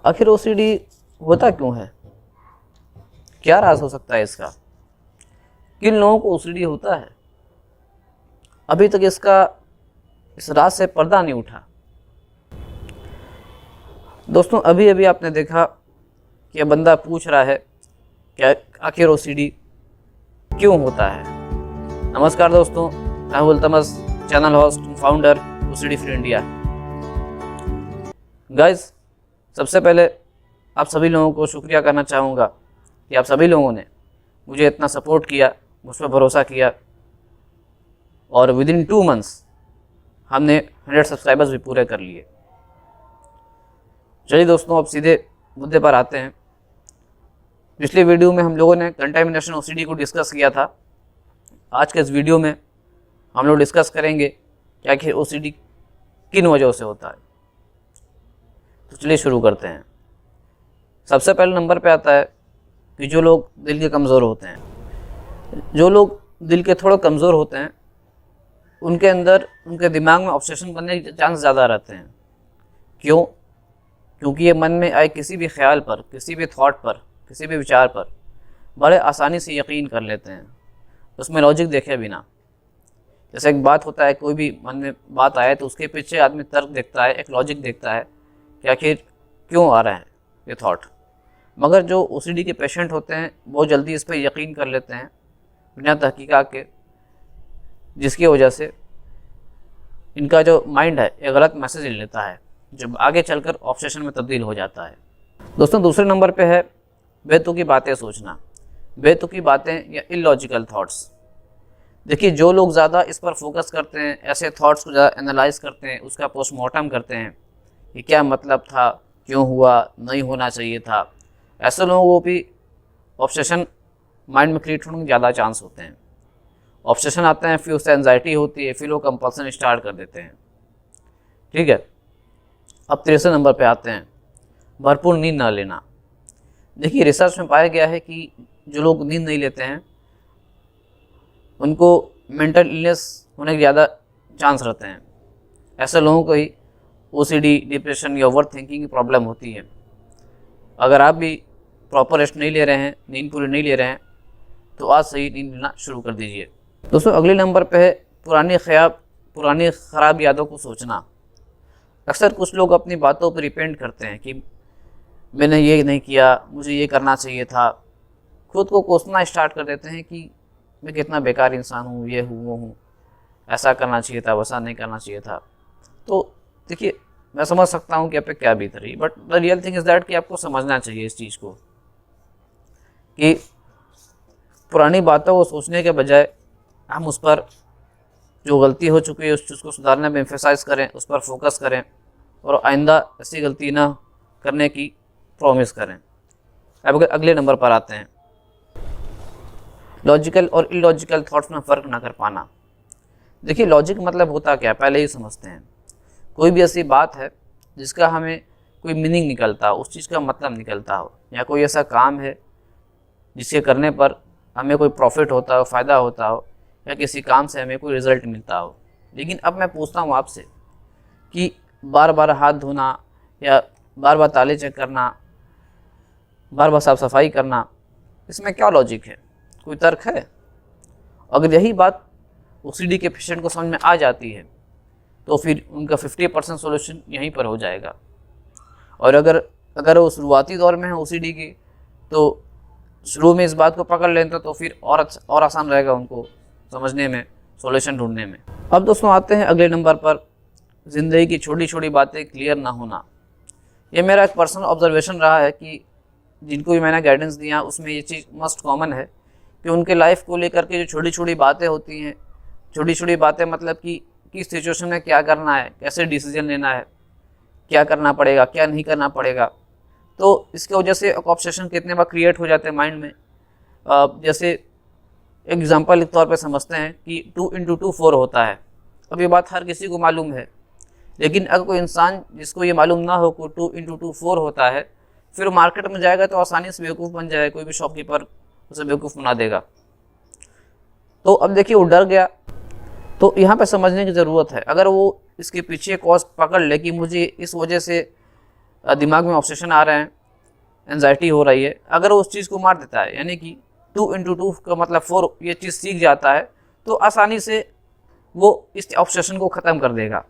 आखिर ओसीडी होता क्यों है? क्या राज हो सकता है इसका? किन लोगों को ओसीडी होता है? अभी तक इस राज से पर्दा नहीं उठा। दोस्तों, अभी अभी आपने देखा कि यह बंदा पूछ रहा है कि आखिर ओसीडी क्यों होता है। नमस्कार दोस्तों, मैं हूं Altamas, channel host, founder OCD free India. Guys, सबसे पहले आप सभी लोगों को शुक्रिया करना चाहूँगा कि आप सभी लोगों ने मुझे इतना सपोर्ट किया, मुझ पर भरोसा किया और विदिन 2 मंथ्स हमने 100 सब्सक्राइबर्स भी पूरे कर लिए। चलिए दोस्तों, अब सीधे मुद्दे पर आते हैं। पिछली वीडियो में हम लोगों ने कंटामिनेशन ओसीडी को डिस्कस किया था। आज के इस वीडियो में हम लोग डिस्कस करेंगे कि आखिर ओसीडी किन वजहों से होता है। तो चलिए शुरू करते हैं। सबसे पहले नंबर पे आता है कि जो लोग दिल के कमज़ोर होते हैं। जो लोग दिल के थोड़े कमज़ोर होते हैं उनके अंदर, उनके दिमाग में ऑब्सेशन बनने के चांस ज़्यादा रहते हैं। क्यों? क्योंकि ये मन में आए किसी भी ख्याल पर, किसी भी थॉट पर, किसी भी विचार पर बड़े आसानी से यकीन कर लेते हैं, उसमें लॉजिक देखे बिना। जैसे एक बात होता है, कोई भी मन में बात आए तो उसके पीछे आदमी तर्क देखता है, एक लॉजिक देखता है कि आखिर क्यों आ रहा है ये थॉट। मगर जो ओसीडी के पेशेंट होते हैं वो जल्दी इस पर यकीन कर लेते हैं बिना तहकीकात के, जिसकी वजह से इनका जो माइंड है एक गलत मैसेज ले लेता है जो आगे चलकर ऑब्सेशन में तब्दील हो जाता है। दोस्तों, दूसरे नंबर पे है बेतुकी बातें सोचना, बेतुकी बातें या इलॉजिकल थॉट्स। देखिए, जो लोग ज़्यादा इस पर फोकस करते हैं, ऐसे थॉट्स को ज़्यादा एनालाइज करते हैं, उसका पोस्टमार्टम करते हैं कि क्या मतलब था, क्यों हुआ, नहीं होना चाहिए था, ऐसे लोगों को भी ऑब्सेशन माइंड में क्रिएट होने के ज़्यादा चांस होते हैं। ऑब्सेशन आते हैं, फिर उससे एंजाइटी होती है, फिर वो कंपल्सन स्टार्ट कर देते हैं। ठीक है, अब तीसरे नंबर पे आते हैं भरपूर नींद ना लेना। देखिए, रिसर्च में पाया गया है कि जो लोग नींद नहीं लेते हैं उनको मेंटल इलनेस होने के ज़्यादा चांस रहते हैं। ऐसे लोगों को ही ओसीडी, डिप्रेशन या ओवर थिंकिंग की प्रॉब्लम होती है। अगर आप भी प्रॉपर रेस्ट नहीं ले रहे हैं, नींद पूरी नहीं ले रहे हैं, तो आज से ही नींद लेना शुरू कर दीजिए। दोस्तों, अगले नंबर पे है पुरानी ख़राब यादों को सोचना। अक्सर कुछ लोग अपनी बातों पर रिपेंट करते हैं कि मैंने ये नहीं किया, मुझे ये करना चाहिए था। खुद को कोसना स्टार्ट कर देते हैं कि मैं कितना बेकार इंसान हूँ, ये हूँ, वो हूँ, ऐसा करना चाहिए था, वैसा नहीं करना चाहिए था। तो देखिए, मैं समझ सकता हूँ कि आप पे क्या बीत रही, but the real thing is that कि आपको समझना चाहिए इस चीज़ को कि पुरानी बातों को सोचने के बजाय हम उस पर जो गलती हो चुकी है उस चीज़ को सुधारने में एम्फेसाइज करें, उस पर फोकस करें और आइंदा ऐसी गलती ना करने की प्रॉमिस करें। अब अगले नंबर पर आते हैं, लॉजिकल और इलॉजिकल थॉट्स में फ़र्क ना कर पाना। देखिए, लॉजिक मतलब होता क्या, पहले ही समझते हैं। कोई भी ऐसी बात है जिसका हमें कोई मीनिंग निकलता हो, उस चीज़ का मतलब निकलता हो, या कोई ऐसा काम है जिसके करने पर हमें कोई प्रॉफिट होता हो, फ़ायदा होता हो, या किसी काम से हमें कोई रिज़ल्ट मिलता हो। लेकिन अब मैं पूछता हूँ आपसे कि बार बार हाथ धोना या बार बार ताले चेक करना, बार बार साफ़ सफाई करना, इसमें क्या लॉजिक है? कोई तर्क है? अगर यही बात ओसीडी के पेशेंट को समझ में आ जाती है तो फिर उनका 50% सोल्यूशन यहीं पर हो जाएगा। और अगर वो शुरुआती दौर में है ओसीडी की, तो शुरू में इस बात को पकड़ लें तो फिर और आसान रहेगा उनको समझने में, सॉल्यूशन ढूंढने में। अब दोस्तों आते हैं अगले नंबर पर, ज़िंदगी की छोटी छोटी बातें क्लियर ना होना। ये मेरा एक पर्सनल ऑब्जर्वेशन रहा है कि जिनको भी मैंने गाइडेंस दिया उसमें ये चीज़ मस्ट कॉमन है कि उनके लाइफ को लेकर के जो छोटी छोटी बातें होती हैं, छोटी छोटी बातें मतलब कि किस सिचुएशन में क्या करना है, कैसे डिसीजन लेना है, क्या करना पड़ेगा, क्या नहीं करना पड़ेगा, तो इसकी वजह से एक ऑब्सेशन कितने बार क्रिएट हो जाते हैं माइंड में। जैसे एग्जांपल के तौर पे समझते हैं कि 2 × 2 4 होता है। अब ये बात हर किसी को मालूम है, लेकिन अगर कोई इंसान जिसको ये मालूम ना हो कि 2 × 2 4 होता है, फिर मार्केट में जाएगा तो आसानी से बेवकूफ़ बन जाएगा, कोई भी शॉपकीपर उसे बेवकूफ़ बना देगा। तो अब देखिए, वो डर गया, तो यहाँ पे समझने की ज़रूरत है। अगर वो इसके पीछे कॉज पकड़ ले कि मुझे इस वजह से दिमाग में ऑब्सेशन आ रहे हैं, एंजाइटी हो रही है, अगर वो उस चीज़ को मार देता है, यानी कि 2 × 2 का मतलब 4, ये चीज़ सीख जाता है, तो आसानी से वो इस ऑब्सेशन को ख़त्म कर देगा।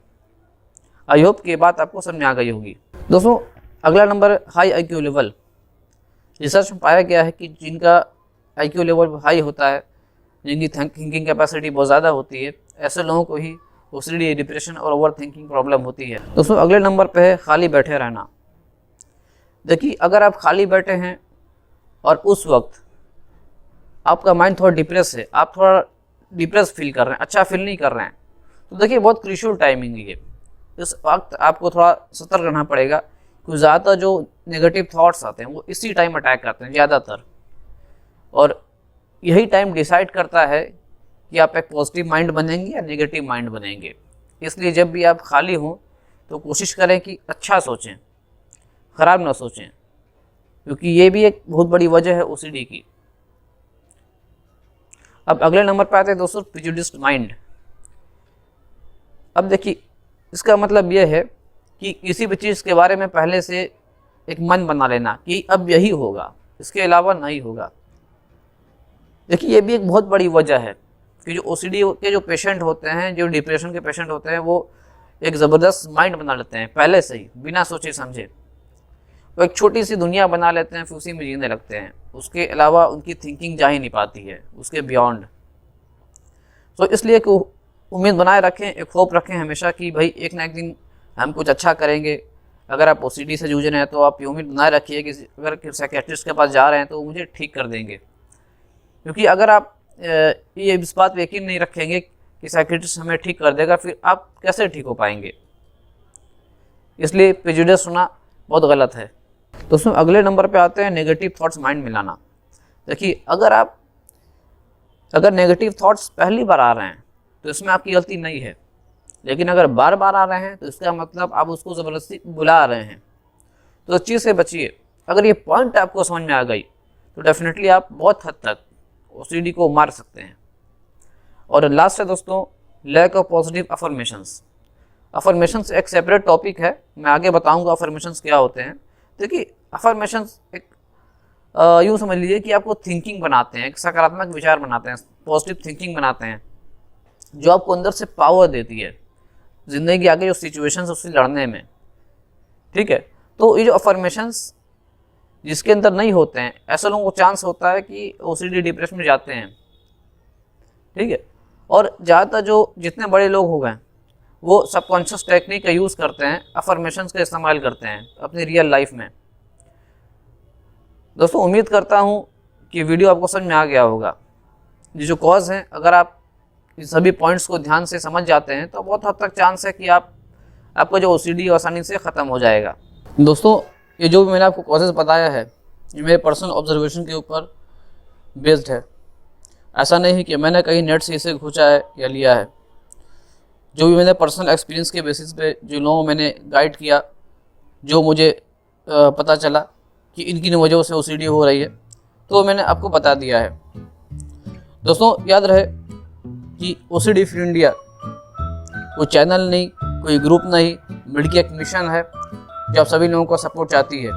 आई होप कि ये बात आपको समझ में आ गई होगी। दोस्तों, अगला number high IQ level. Research में पाया गया है कि जिनका IQ लेवल हाई होता है, जिनकी थिंकिंग कैपेसिटी बहुत ज़्यादा होती है, ऐसे लोगों को ही OCD, डिप्रेशन और ओवर थिंकिंग प्रॉब्लम होती है। दोस्तों, अगले नंबर पे है खाली बैठे रहना। देखिए, अगर आप खाली बैठे हैं और उस वक्त आपका माइंड थोड़ा डिप्रेस है, आप थोड़ा डिप्रेस फील कर रहे हैं, अच्छा फील नहीं कर रहे हैं, तो देखिए बहुत क्रूशियल टाइमिंग है ये। इस वक्त आपको थोड़ा सतर्क रहना पड़ेगा, क्योंकि ज़्यादातर जो नेगेटिव थॉट्स आते हैं वो इसी टाइम अटैक करते हैं ज़्यादातर, और यही टाइम डिसाइड करता है कि आप एक पॉजिटिव माइंड बनेंगे या नेगेटिव माइंड बनेंगे। इसलिए जब भी आप खाली हों तो कोशिश करें कि अच्छा सोचें, ख़राब ना सोचें, क्योंकि ये भी एक बहुत बड़ी वजह है OCD की। अब अगले नंबर पे आते हैं दोस्तों, प्रेजुडिस्ड माइंड। अब देखिए, इसका मतलब यह है कि किसी भी चीज़ के बारे में पहले से एक मन बना लेना कि अब यही होगा, इसके अलावा नहीं होगा। देखिए, ये भी एक बहुत बड़ी वजह है कि जो OCD के जो पेशेंट होते हैं, जो डिप्रेशन के पेशेंट होते हैं, वो एक ज़बरदस्त माइंड बना लेते हैं पहले से ही, बिना सोचे समझे। वो एक छोटी सी दुनिया बना लेते हैं, फिर उसी में जीने लगते हैं, उसके अलावा उनकी थिंकिंग जा ही नहीं पाती है उसके बियॉन्ड। तो इसलिए कि उम्मीद बनाए रखें, एक होप रखें हमेशा कि भाई एक ना एक दिन हम कुछ अच्छा करेंगे। अगर आप OCD से जूझ रहे हैं तो आप ये उम्मीद बनाए रखिए कि अगर साइकियाट्रिस्ट के पास जा रहे हैं तो वो मुझे ठीक कर देंगे, क्योंकि अगर आप ये इस बात पर यकीन नहीं रखेंगे कि साइकियाट्रिस्ट हमें ठीक कर देगा, फिर आप कैसे ठीक हो पाएंगे। इसलिए प्रेजुडिस होना बहुत गलत है। दोस्तों, अगले नंबर पे आते हैं नेगेटिव थॉट्स माइंड में लाना। देखिए, अगर नेगेटिव थॉट्स पहली बार आ रहे हैं तो इसमें आपकी गलती नहीं है, लेकिन अगर बार बार आ रहे हैं तो इसका मतलब आप उसको ज़बरदस्ती बुला रहे हैं। तो इस चीज़ से बचिए। अगर ये पॉइंट आपको समझ में आ गई तो डेफिनेटली आप बहुत हद तक OCD को मार सकते हैं। और लास्ट है दोस्तों, lack of positive affirmations. Affirmations एक सेपरेट टॉपिक है, मैं आगे बताऊंगा अफर्मेशंस क्या होते हैं। देखिए, अफर्मेशंस एक यूँ समझ लीजिए कि आपको थिंकिंग बनाते हैं, एक सकारात्मक विचार बनाते हैं, पॉजिटिव थिंकिंग बनाते हैं, जो आपको अंदर से पावर देती है ज़िंदगी के आगे जो सिचुएशंस उससे लड़ने में। ठीक है, तो ये जो अफर्मेशंस जिसके अंदर नहीं होते हैं, ऐसे लोगों को चांस होता है कि OCD डिप्रेशन में जाते हैं। ठीक है, और ज़्यादातर जो जितने बड़े लोग हो गए वो सबकॉन्शियस टेक्निक का यूज़ करते हैं, अफर्मेशंस का इस्तेमाल करते हैं अपनी रियल लाइफ में। दोस्तों, उम्मीद करता हूँ कि वीडियो आपको समझ में आ गया होगा। ये जो कॉज हैं, अगर आप इन सभी पॉइंट्स को ध्यान से समझ जाते हैं तो बहुत हद तक चांस है कि आपका जो OCD आसानी से ख़त्म हो जाएगा। दोस्तों, ये जो भी मैंने आपको कॉजेज़ बताया है, ये मेरे पर्सनल ऑब्जर्वेशन के ऊपर बेस्ड है। ऐसा नहीं है कि मैंने कहीं नेट से इसे खोजा है या लिया है। जो भी मैंने पर्सनल एक्सपीरियंस के बेसिस पे जो लोगों मैंने गाइड किया, जो मुझे पता चला कि इनकी वजहों से OCD हो रही है, तो मैंने आपको बता दिया है। दोस्तों, याद रहे कि OCD फ्री इंडिया कोई चैनल नहीं, कोई ग्रुप नहीं, बल्कि एक मिशन है जो आप सभी लोगों को सपोर्ट चाहती है।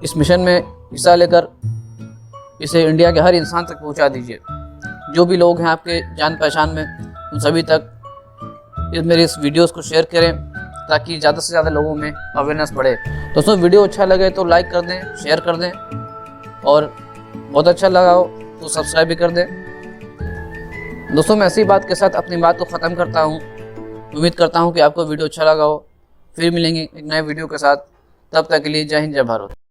इस मिशन में हिस्सा लेकर इसे इंडिया के हर इंसान तक पहुंचा दीजिए। जो भी लोग हैं आपके जान पहचान में, उन सभी तक मेरे इस वीडियोस को शेयर करें ताकि ज़्यादा से ज़्यादा लोगों में अवेयरनेस बढ़े। दोस्तों, वीडियो अच्छा लगे तो लाइक कर दें, शेयर कर दें, और बहुत अच्छा लगा हो तो सब्सक्राइब भी कर दें। दोस्तों, मैं ऐसी बात के साथ अपनी बात को ख़त्म करता हूँ। उम्मीद करता हूँ कि आपको वीडियो अच्छा लगा हो। फिर मिलेंगे एक नए वीडियो के साथ। तब तक के लिए जय हिंद, जय भारत।